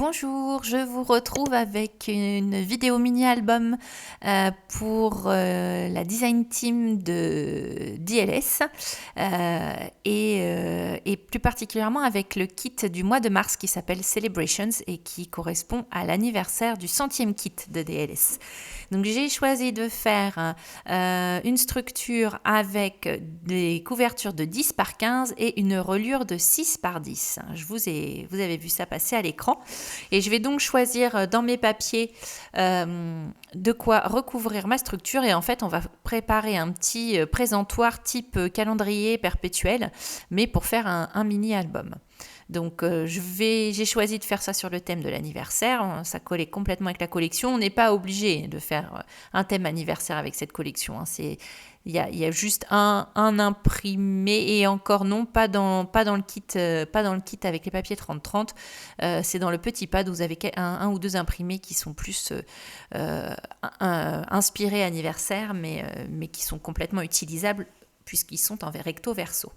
Bonjour, je vous retrouve avec une vidéo mini-album pour la design team de DLS et plus particulièrement avec le kit du mois de mars qui s'appelle Celebrations et qui correspond à l'anniversaire du 100e kit de DLS. Donc j'ai choisi de faire une structure avec des couvertures de 10 par 15 et une reliure de 6 par 10. Vous avez vu ça passer à l'écran. Et je vais donc choisir dans mes papiers de quoi recouvrir ma structure. Et en fait, on va préparer un petit présentoir type calendrier perpétuel, mais pour faire un mini-album. Donc j'ai choisi de faire ça sur le thème de l'anniversaire, ça collait complètement avec la collection. On n'est pas obligé de faire un thème anniversaire avec cette collection, hein. Il y a juste un imprimé et encore non, pas dans le kit avec les papiers 30-30, c'est dans le petit pad où vous avez un ou deux imprimés qui sont plus inspirés anniversaire mais qui sont complètement utilisables puisqu'ils sont en recto verso.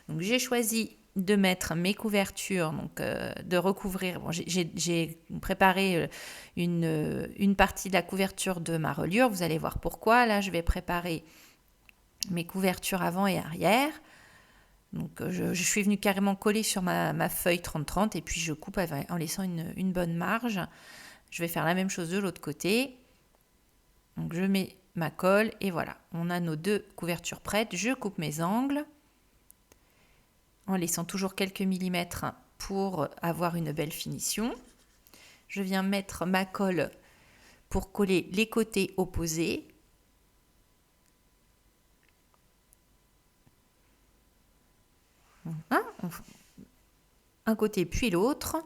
Donc j'ai choisi de mettre mes couvertures, donc de recouvrir. Bon, j'ai préparé une partie de la couverture de ma reliure. Vous allez voir pourquoi. Là, je vais préparer mes couvertures avant et arrière. Donc, je suis venue carrément coller sur ma feuille 30-30 et puis je coupe en laissant une bonne marge. Je vais faire la même chose de l'autre côté. Donc, je mets ma colle et voilà. On a nos deux couvertures prêtes. Je coupe mes angles en laissant toujours quelques millimètres pour avoir une belle finition. Je viens mettre ma colle pour coller les côtés opposés. Un côté puis l'autre.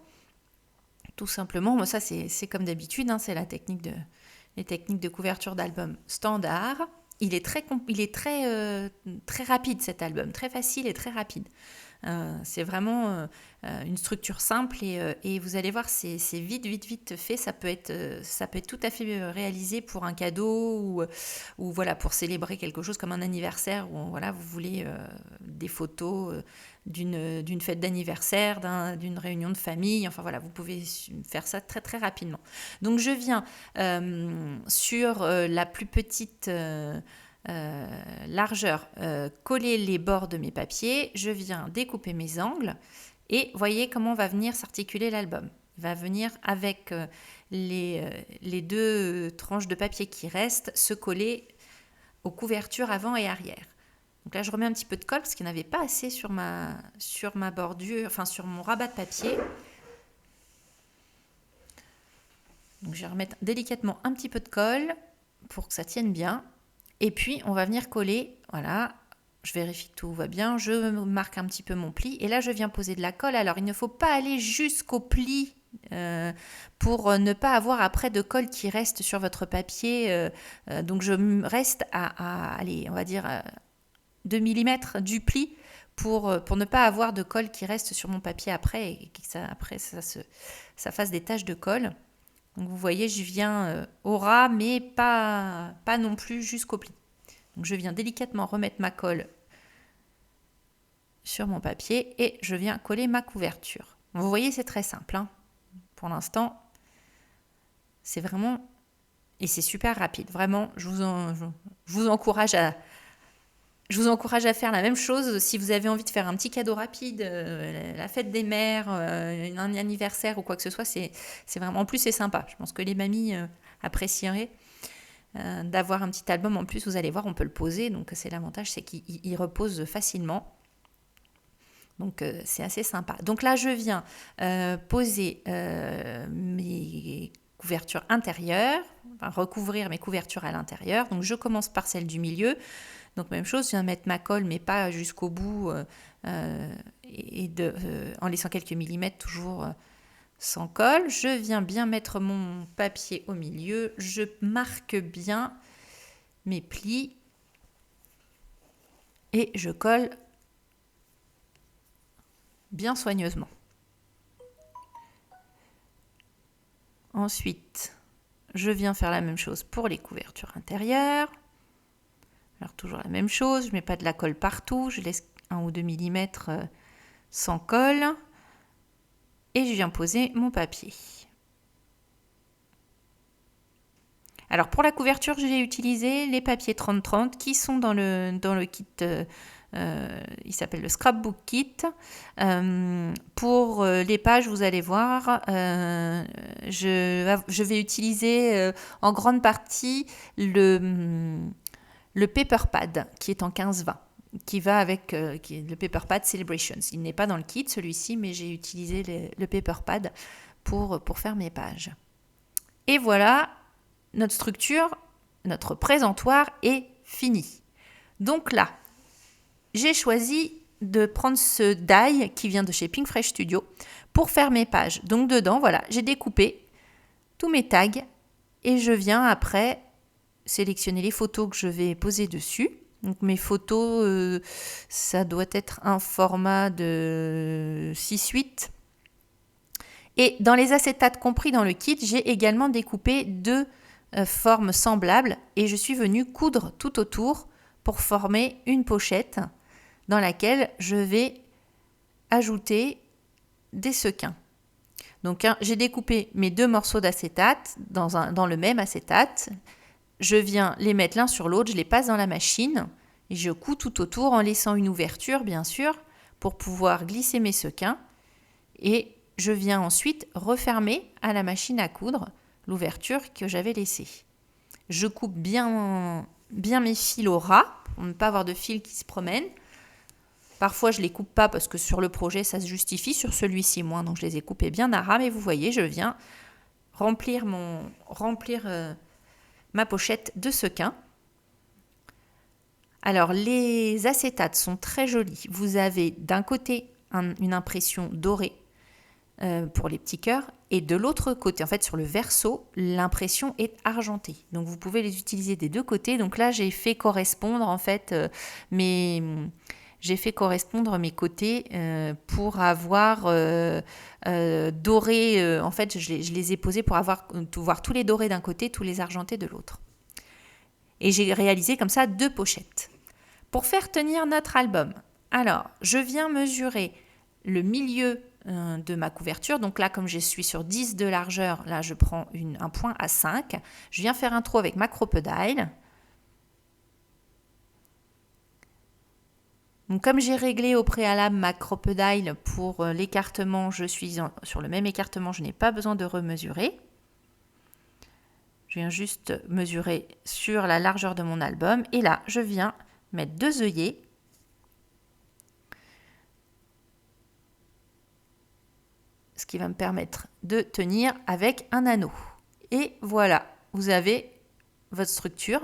Tout simplement, moi ça c'est comme d'habitude, hein, c'est les techniques de couverture d'album standard. Il est très rapide cet album, très facile et très rapide. C'est vraiment une structure simple et vous allez voir, c'est vite fait. Ça peut être tout à fait réalisé pour un cadeau ou voilà, pour célébrer quelque chose comme un anniversaire où voilà, vous voulez des photos d'une fête d'anniversaire, d'une réunion de famille. Enfin voilà, vous pouvez faire ça très très rapidement. Donc je viens sur la plus petite largeur, coller les bords de mes papiers, je viens découper mes angles et voyez comment va venir s'articuler l'album. Il va venir avec les deux tranches de papier qui restent se coller aux couvertures avant et arrière. Donc là je remets un petit peu de colle parce qu'il n'y en avait pas assez sur ma bordure, enfin sur mon rabat de papier. Donc je vais remettre délicatement un petit peu de colle pour que ça tienne bien. Et puis, on va venir coller, voilà, je vérifie que tout va bien, je marque un petit peu mon pli, et là, je viens poser de la colle. Alors, il ne faut pas aller jusqu'au pli pour ne pas avoir après de colle qui reste sur votre papier. Donc, je reste allez, on va dire 2 mm du pli pour ne pas avoir de colle qui reste sur mon papier après, et que ça fasse des taches de colle. Donc vous voyez, je viens au ras, mais pas non plus jusqu'au pli. Donc je viens délicatement remettre ma colle sur mon papier et je viens coller ma couverture. Vous voyez, c'est très simple, hein. Pour l'instant, c'est vraiment... Et c'est super rapide. Vraiment, je vous encourage à faire la même chose si vous avez envie de faire un petit cadeau rapide, la fête des mères, un anniversaire ou quoi que ce soit. C'est vraiment, en plus c'est sympa. Je pense que les mamies apprécieraient d'avoir un petit album. En plus, vous allez voir, on peut le poser. Donc c'est l'avantage, c'est qu'il repose facilement. Donc c'est assez sympa. Donc là, je viens poser mes couvertures intérieures, enfin, recouvrir mes couvertures à l'intérieur. Donc je commence par celle du milieu. Donc même chose, je viens mettre ma colle, mais pas jusqu'au bout, en laissant quelques millimètres toujours sans colle. Je viens bien mettre mon papier au milieu, je marque bien mes plis et je colle bien soigneusement. Ensuite, je viens faire la même chose pour les couvertures intérieures. Alors toujours la même chose, je ne mets pas de la colle partout, je laisse 1 ou 2 mm sans colle et je viens poser mon papier. Alors pour la couverture, j'ai utilisé les papiers 30-30 qui sont dans le kit, il s'appelle le Scrapbook Kit. Pour les pages, vous allez voir, je vais utiliser en grande partie le paper pad qui est en 15-20. Qui va avec le paper pad Celebrations. Il n'est pas dans le kit celui-ci, mais j'ai utilisé le paper pad pour faire mes pages. Et voilà, notre structure, notre présentoir est fini. Donc là, j'ai choisi de prendre ce die qui vient de chez Pink Fresh Studio pour faire mes pages. Donc dedans, voilà, j'ai découpé tous mes tags et je viens après sélectionner les photos que je vais poser dessus. Donc mes photos, ça doit être un format de 6-8. Et dans les acétates compris dans le kit, j'ai également découpé 2 formes semblables et je suis venue coudre tout autour pour former une pochette dans laquelle je vais ajouter des sequins. Donc j'ai découpé mes 2 morceaux d'acétate dans le même acétate. Je viens les mettre l'un sur l'autre, je les passe dans la machine et je couds tout autour en laissant une ouverture bien sûr pour pouvoir glisser mes sequins et je viens ensuite refermer à la machine à coudre l'ouverture que j'avais laissée. Je coupe bien mes fils au ras pour ne pas avoir de fils qui se promènent. Parfois je ne les coupe pas parce que sur le projet ça se justifie, sur celui-ci moins, donc je les ai coupés bien à ras, mais vous voyez je viens remplir ma pochette de sequins. Alors les acétates sont très jolis. Vous avez d'un côté une impression dorée pour les petits cœurs et de l'autre côté, en fait sur le verso, l'impression est argentée. Donc vous pouvez les utiliser des deux côtés. Donc là j'ai fait correspondre en fait mes côtés pour avoir doré. En fait, je les ai posés pour voir tous les dorés d'un côté, tous les argentés de l'autre. Et j'ai réalisé comme ça 2 pochettes. Pour faire tenir notre album, alors je viens mesurer le milieu de ma couverture. Donc là, comme je suis sur 10 de largeur, là je prends un point à 5. Je viens faire un trou avec ma crocodile. Donc, comme j'ai réglé au préalable ma crocodile pour l'écartement, je suis sur le même écartement, je n'ai pas besoin de remesurer. Je viens juste mesurer sur la largeur de mon album et là, je viens mettre 2 œillets. Ce qui va me permettre de tenir avec un anneau. Et voilà, vous avez votre structure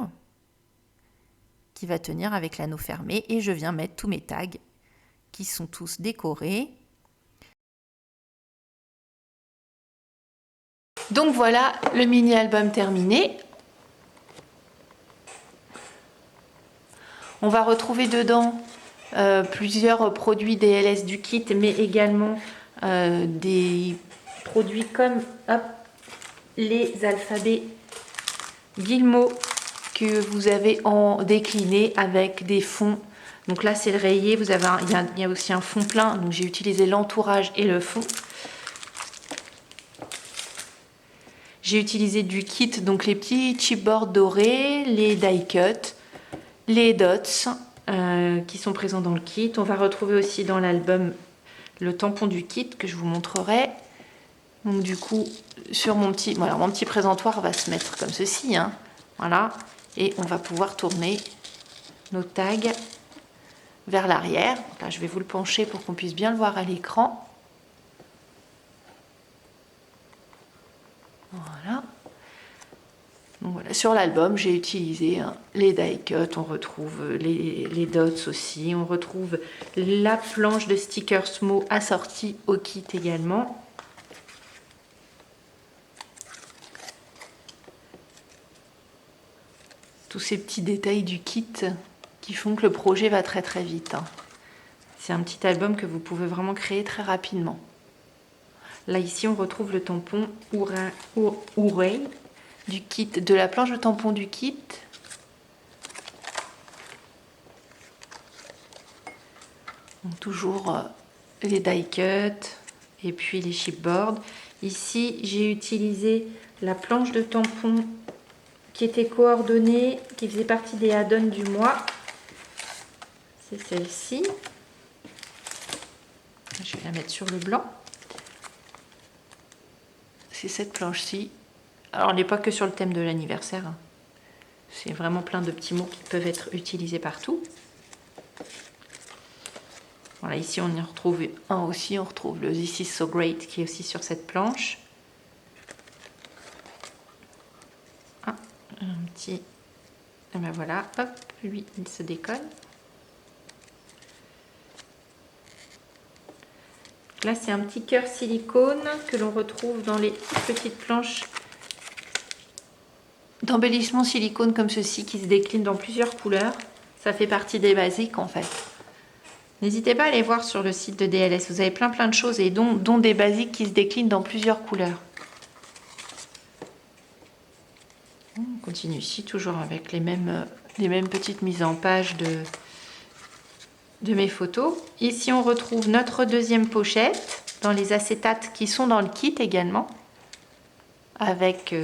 qui va tenir avec l'anneau fermé et je viens mettre tous mes tags qui sont tous décorés. Donc voilà le mini album terminé. On va retrouver dedans plusieurs produits DLS du kit, mais également des produits comme les alphabets Guillemot que vous avez en décliné avec des fonds. Donc là c'est le rayé, il y a aussi un fond plein, donc j'ai utilisé l'entourage et le fond. J'ai utilisé du kit, donc les petits chipboards dorés, les die cut, les dots qui sont présents dans le kit. On va retrouver aussi dans l'album le tampon du kit que je vous montrerai. Donc du coup, sur mon petit présentoir va se mettre comme ceci, hein. Voilà, et on va pouvoir tourner nos tags vers l'arrière. Là, je vais vous le pencher pour qu'on puisse bien le voir à l'écran. Voilà. Donc voilà, sur l'album, j'ai utilisé les die cut, on retrouve les dots aussi, on retrouve la planche de stickers Smo assortie au kit également. Tous ces petits détails du kit qui font que le projet va très très vite. C'est un petit album que vous pouvez vraiment créer très rapidement. Là ici on retrouve le tampon Ouray du kit, de la planche de tampon du kit. Donc toujours les die cut et puis les chipboards. Ici j'ai utilisé la planche de tampon qui était coordonnée, qui faisait partie des add-ons du mois. C'est celle-ci. Je vais la mettre sur le blanc. C'est cette planche-ci. Alors, elle n'est pas que sur le thème de l'anniversaire. Hein. C'est vraiment plein de petits mots qui peuvent être utilisés partout. Voilà, ici on y retrouve un aussi, on retrouve le This is so great qui est aussi sur cette planche. Ah, un petit... Et ben voilà, hop, lui il se décolle. Là c'est un petit cœur silicone que l'on retrouve dans les petites planches d'embellissement silicone comme ceci qui se déclinent dans plusieurs couleurs. Ça fait partie des basiques en fait. N'hésitez pas à aller voir sur le site de DLS, vous avez plein de choses et dont des basiques qui se déclinent dans plusieurs couleurs. On continue ici toujours avec les mêmes petites mises en page de mes photos. Ici on retrouve notre deuxième pochette dans les acétates qui sont dans le kit également avec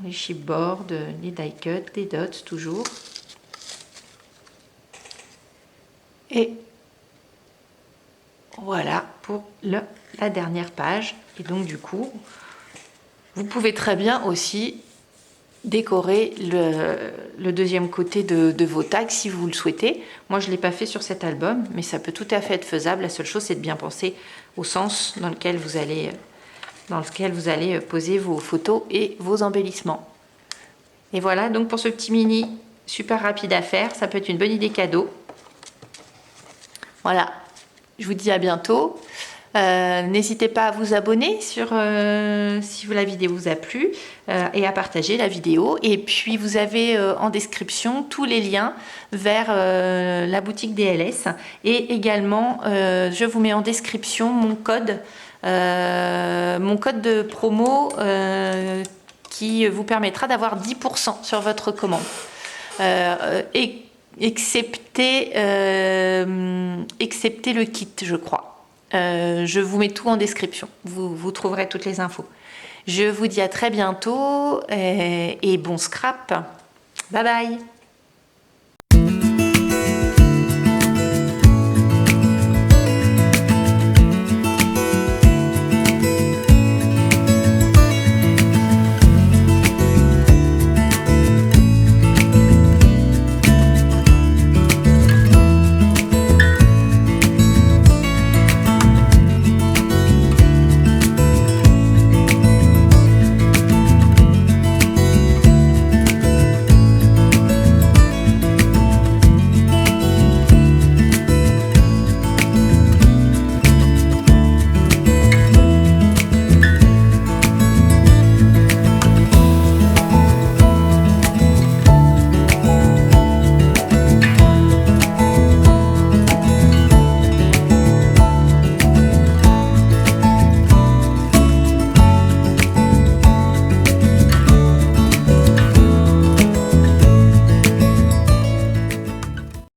les chipboards, les die cuts, des dots toujours. Et voilà pour la dernière page. Et donc du coup, vous pouvez très bien aussi décorer le deuxième côté de vos tags si vous le souhaitez. Moi, je ne l'ai pas fait sur cet album, mais ça peut tout à fait être faisable. La seule chose, c'est de bien penser au sens dans lequel vous allez poser vos photos et vos embellissements. Et voilà, donc pour ce petit mini super rapide à faire, ça peut être une bonne idée cadeau. Voilà, je vous dis à bientôt. N'hésitez pas à vous abonner si la vidéo vous a plu et à partager la vidéo. Et puis vous avez en description tous les liens vers la boutique DLS. Et également, je vous mets en description mon code de promo qui vous permettra d'avoir 10% sur votre commande. Excepté le kit, je crois. Je vous mets tout en description. Vous trouverez toutes les infos. Je vous dis à très bientôt et bon scrap. Bye bye.